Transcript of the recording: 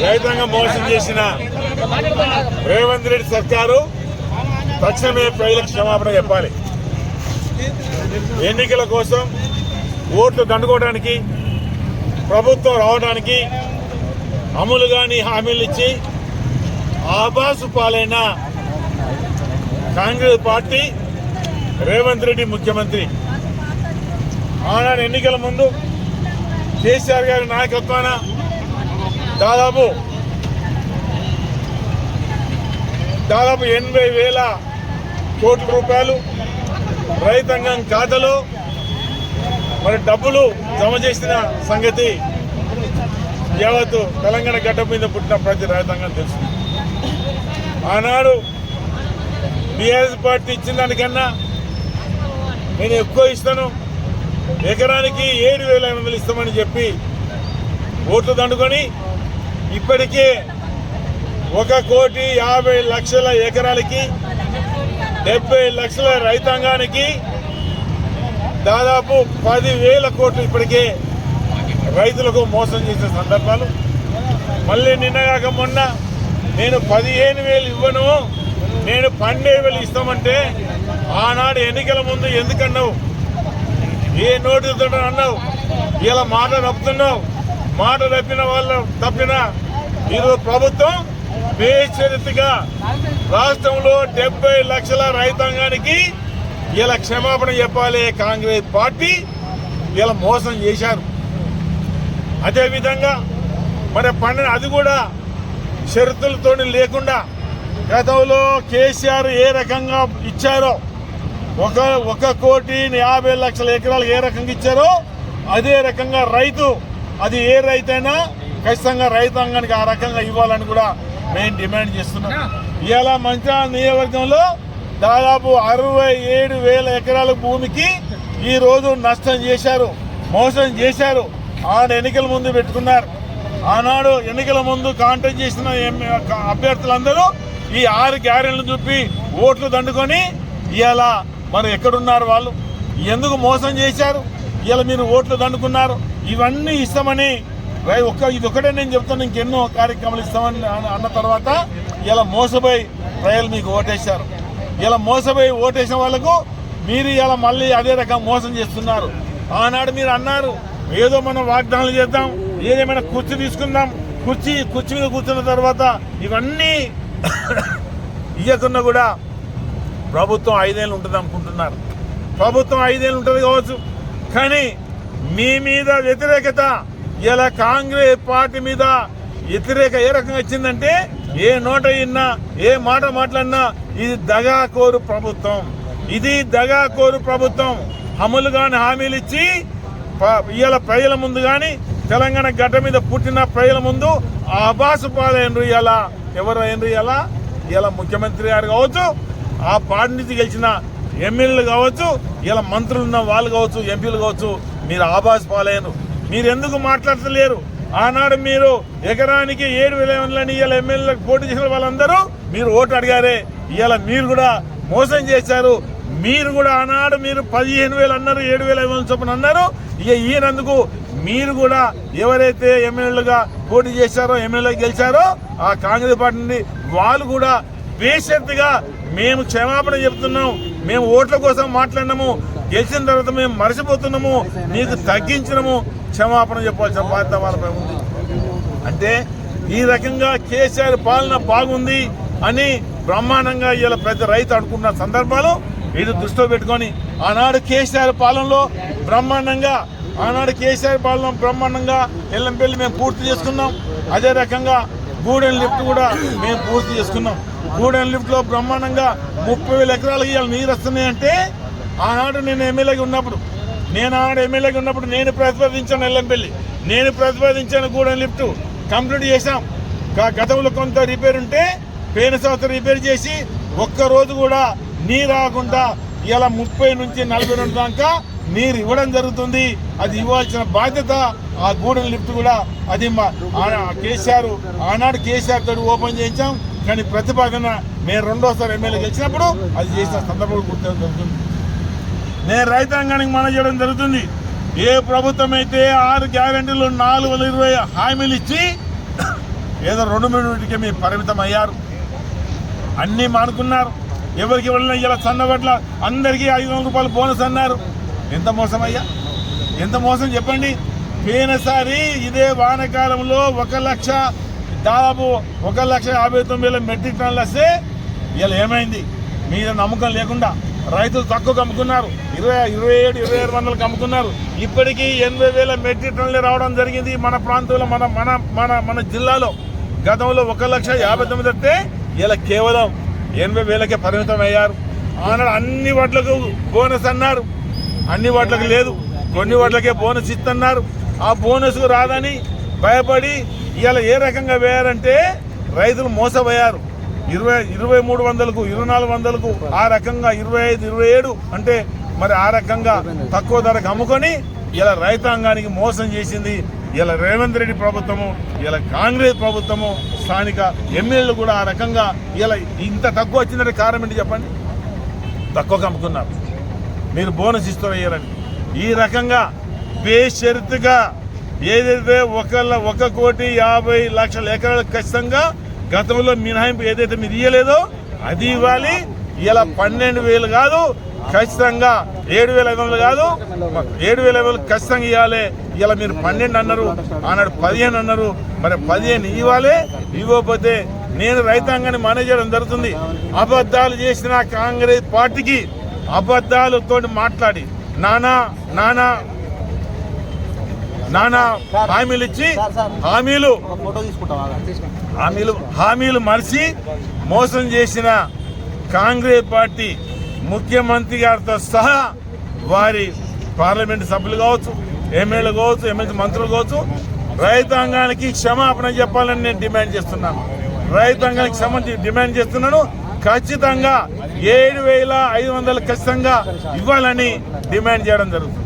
రైతాంగం మోసం చేసిన రేవంత్ రెడ్డి సర్కారు తక్షణమే ప్రజలకు క్షమాపణ చెప్పాలి. ఎన్నికల కోసం ఓట్లు దండుకోవడానికి ప్రభుత్వం రావడానికి అమలు కాని హామీలు ఇచ్చి ఆబాసు పాలైన కాంగ్రెస్ పార్టీ రేవంత్ రెడ్డి ముఖ్యమంత్రి ఆనాడు ఎన్నికల ముందు కేసీఆర్ గారి నాయకత్వాన దాదాపు 80,000 కోట్ల రూపాయలు రైతాంగం ఖాతాలో మరి డబ్బులు జమ చేసిన సంగతి యావత్తు తెలంగాణ గడ్డ మీద పుట్టిన ప్రతి రైతాంగం తెలుసు. ఆనాడు బీఆర్ఎస్ పార్టీ ఇచ్చిన దానికన్నా నేను ఎక్కువ ఇస్తాను, ఎకరానికి 7,500 ఇస్తామని చెప్పి ఓట్లు దండుకొని ఇప్పటికే 1,50,00,000 ఎకరాలకి 70 లక్షల రైతాంగానికి దాదాపు 10,000 కోట్లు ఇప్పటికే రైతులకు మోసం చేసే సందర్భాలు. మళ్ళీ నిన్నగాక మొన్న నేను 15,000 ఇవ్వను, నేను 12,000 ఇస్తామంటే ఆనాడు ఎన్నికల ముందు ఎందుకన్నావు? ఏ నోటీసుతో అన్నావు? ఇలా మాట తప్పుతున్నావు. మాట తప్పిన ఈరోజు ప్రభుత్వం బేషరతుగా రాష్ట్రంలో 70 లక్షల రైతాంగానికి ఇలా క్షమాపణ చెప్పాలి. కాంగ్రెస్ పార్టీ ఇలా మోసం చేశారు. అదేవిధంగా మరి అది కూడా షరతులతో లేకుండా గతంలో కేసీఆర్ ఏ రకంగా ఇచ్చారో 1,50,00,000 ఎకరాలు ఏ రకంగా ఇచ్చారో అదే రకంగా రైతు, అది ఏ రైతైనా ఖచ్చితంగా రైతాంగానికి ఆ రకంగా ఇవ్వాలని కూడా మేము డిమాండ్ చేస్తున్నాం. ఇవాళ మంచిర్యాల నియోజకవర్గంలో దాదాపు 67,000 ఎకరాల భూమికి ఈరోజు నష్టం చేశారు, మోసం చేశారు. ఆనాడు ఎన్నికల ముందు పెట్టుకున్నారు. ఆనాడు ఎన్నికల ముందు కాంటాక్ట్ చేసిన అభ్యర్థులందరూ ఈ 6 గ్యారెంటీలు చూపి ఓట్లు దండుకొని ఇవాళ మరి ఎక్కడున్నారు వాళ్ళు? ఎందుకు మోసం చేశారు? ఇవాళ మీరు ఓట్లు దండుకున్నారు. ఇవన్నీ ఇస్తామని ఇది ఒకటే నేను చెప్తాను, ఇంకెన్నో కార్యక్రమాలు ఇస్తామని అన్న తర్వాత ఇలా మోసపోయి ప్రజలు మీకు ఓటేశారు. ఇలా మోసపోయి ఓటేసిన వాళ్ళకు మీరు ఇలా మళ్ళీ అదే రకం మోసం చేస్తున్నారు. ఆనాడు మీరు అన్నారు ఏదో మనం వాగ్దానాలు చేద్దాం, ఏదేమైనా కుర్చీ తీసుకుందాం, కుర్చీ మీద కూర్చున్న తర్వాత ఇవన్నీ ఇవ్వకున్నా కూడా ప్రభుత్వం 5 ఏళ్ళు ఉంటుంది అనుకుంటున్నారు. ప్రభుత్వం 5 ఏళ్ళు ఉంటుంది కావచ్చు, కానీ మీ మీద వ్యతిరేకత ఇలా కాంగ్రెస్ పార్టీ మీద వ్యతిరేక ఏ రకంగా వచ్చిందంటే ఏ నోట విన్నా ఏ మాట మాట్లాడినా ఇది దగాకోరు ప్రభుత్వం, ఇది దగాకోరు ప్రభుత్వం. అమలు కాని హామీలు ఇచ్చి ఇవాళ ప్రజల ముందు కానీ తెలంగాణ గడ్డ మీద పుట్టిన ప్రజల ముందు ఆబాసు పాలైనరు. ఇలా ఎవరు అయినరు? ఇలా ముఖ్యమంత్రి గారు కావచ్చు, ఆ పార్టీ నుంచి గెలిచిన ఎమ్మెల్యేలు కావచ్చు, ఇలా మంత్రులు ఉన్న వాళ్ళు కావచ్చు, ఎంపీలు కావచ్చు, మీరు ఆబాసు పాలైనరు. మీరు ఎందుకు మాట్లాడతలేరు? ఆనాడు మీరు ఎకరానికి 7,000 ఇవాళ ఎమ్మెల్యేలకు పోటీ చేసిన వాళ్ళందరూ మీరు ఓటు అడిగారే. ఇవాళ మీరు కూడా మోసం చేశారు. మీరు కూడా ఆనాడు మీరు 15,000 అన్నారు, 7,500 చొప్పున అన్నారు. ఇక ఈయనందుకు మీరు కూడా ఎవరైతే ఎమ్మెల్యేలుగా పోటీ చేశారో, ఎమ్మెల్యేలు గెలిచారో ఆ కాంగ్రెస్ పార్టీ నుండి వాళ్ళు కూడా బేషరతుగా మేము క్షమాపణ చెప్తున్నాం, మేము ఓట్ల కోసం మాట్లాడినాము, గెలిచిన తర్వాత మేము మర్చిపోతున్నాము, నీకు తగ్గించినము, క్షమాపణ చెప్పాల్సిన బాధ్యత వాళ్ళపై ఉంది. అంటే ఈ రకంగా కేసీఆర్ పాలన బాగుంది అని బ్రహ్మాండంగా ఇలా పెద్ద రైతు అనుకున్న సందర్భాలు ఇది దృష్టిలో పెట్టుకొని ఆనాడు కేసీఆర్ పాలనలో బ్రహ్మాండంగా ఎల్లంపల్లి మేము పూర్తి చేసుకున్నాం. అదే రకంగా గూడెం లిఫ్ట్ కూడా మేము పూర్తి చేసుకున్నాం. గూడెం లిఫ్ట్లో బ్రహ్మాండంగా 30,000 ఎకరాలకి ఇవాళ నీరు వస్తున్నాయంటే ఆనాడు నేను ఎమ్మెల్యేగా ఉన్నప్పుడు నేను ప్రతిపాదించాను ఎల్లంపల్లి, నేను ప్రతిపాదించాను గూడెం లిఫ్ట్ కంప్లీట్ చేశాం. గతంలో కొంత రిపేర్ ఉంటే పోయిన సంవత్సరం రిపేర్ చేసి ఒక్కరోజు కూడా నీరు రాకుండా ఇలా 30 నుంచి 40 దాకా నీరు ఇవ్వడం జరుగుతుంది. అది ఇవ్వాల్సిన బాధ్యత ఆ గూడెం లిఫ్ట్ కూడా అది ఆనాడు కేసీఆర్ తోటి ఓపెన్ చేయించాం. కానీ ప్రతిపాదన మేము రెండోసారి ఎమ్మెల్యే గెలిచినప్పుడు అది చేసిన సందర్భాలు గుర్తు జరుగుతుంది. నేను రైతాంగానికి మనం చేయడం జరుగుతుంది. ఏ ప్రభుత్వం అయితే 6 గ్యారెంటీలు 420 హామీలు ఇచ్చి ఏదో 2-3 మీరు పరిమితం అయ్యారు, అన్నీ మానుకున్నారు. ఎవరికి వెళ్ళినా ఇలా సన్నబట్ల అందరికీ 500 రూపాయలు బోనస్ అన్నారు. ఎంత మోసం అయ్యా, ఎంత మోసం చెప్పండి. పోయినసారి ఇదే వానకాలంలో 1,59,000 మెట్రిక్ టన్నులు వస్తే ఇలా ఏమైంది? మీద నమ్మకం లేకుండా రైతులు తక్కువ అమ్ముకున్నారు, 27,000 అమ్ముకున్నారు. ఇప్పటికీ 80,000 మెట్రిక్ టన్నులు రావడం జరిగింది మన ప్రాంతంలో, మన మన మన మన జిల్లాలో. గతంలో 1,59,000 వస్తే ఇలా కేవలం 80,000కే పరిమితం అయ్యారు. ఆనాడు అన్ని వడ్లకు బోనస్ అన్నారు, అన్ని వడ్లకు లేదు, కొన్ని వడ్లకే బోనస్ ఇస్తున్నారు. ఆ బోనస్ రాదని భయపడి ఇలా ఏ రకంగా వేయారంటే రైతులు మోసపోయారు. 2300కు 2400కు ఆ రకంగా 25, 27 అంటే మరి ఆ రకంగా తక్కువ ధరకు అమ్ముకొని ఇలా రైతాంగానికి మోసం చేసింది ఇలా రేవంత్ రెడ్డి ప్రభుత్వము, ఇలా కాంగ్రెస్ ప్రభుత్వము, స్థానిక ఎమ్మెల్యేలు కూడా ఆ రకంగా ఇలా ఇంత తక్కువ వచ్చిందంటే కారణం ఏంటి చెప్పండి? తక్కువ అమ్ముకున్నారు, మీరు బోనస్ ఇస్తారని. ఈ రకంగా బేషరతుగా ఏదైతే 1,50,00,000 ఎకరాలకు ఖచ్చితంగా గతంలో మినహాయింపు ఏదైతే మీరు ఇయ్యలేదో అది ఇవ్వాలి. ఇలా 12,000 కాదు, ఖచ్చితంగా 7,500 కాదు, 7,500 ఖచ్చితంగా ఇవ్వాలి. ఇలా మీరు 12 అన్నారు, ఆనాడు 15 అన్నారు, మరి 15 ఇవ్వాలి. ఇవ్వకపోతే నేను రైతాంగాన్ని మేనేజ్ చేయడం జరుగుతుంది. అబద్ధాలు చేసిన కాంగ్రెస్ పార్టీకి అబద్ధాలతో మాట్లాడి నానా హామీలు ఇచ్చి హామీలు మరిచి మోసం చేసిన కాంగ్రెస్ పార్టీ ముఖ్యమంత్రి గారితో సహా వారి పార్లమెంట్ సభ్యులు కావచ్చు, ఎమ్మెల్యేలు కావచ్చు, ఎమ్మెల్సీ మంత్రులు కావచ్చు, రైతాంగానికి క్షమాపణ చెప్పాలని నేను డిమాండ్ చేస్తున్నాను. రైతాంగానికి క్షమాపణ డిమాండ్ చేస్తున్నాను. ఖచ్చితంగా 7,500 ఖచ్చితంగా ఇవ్వాలని డిమాండ్ చేయడం జరుగుతుంది.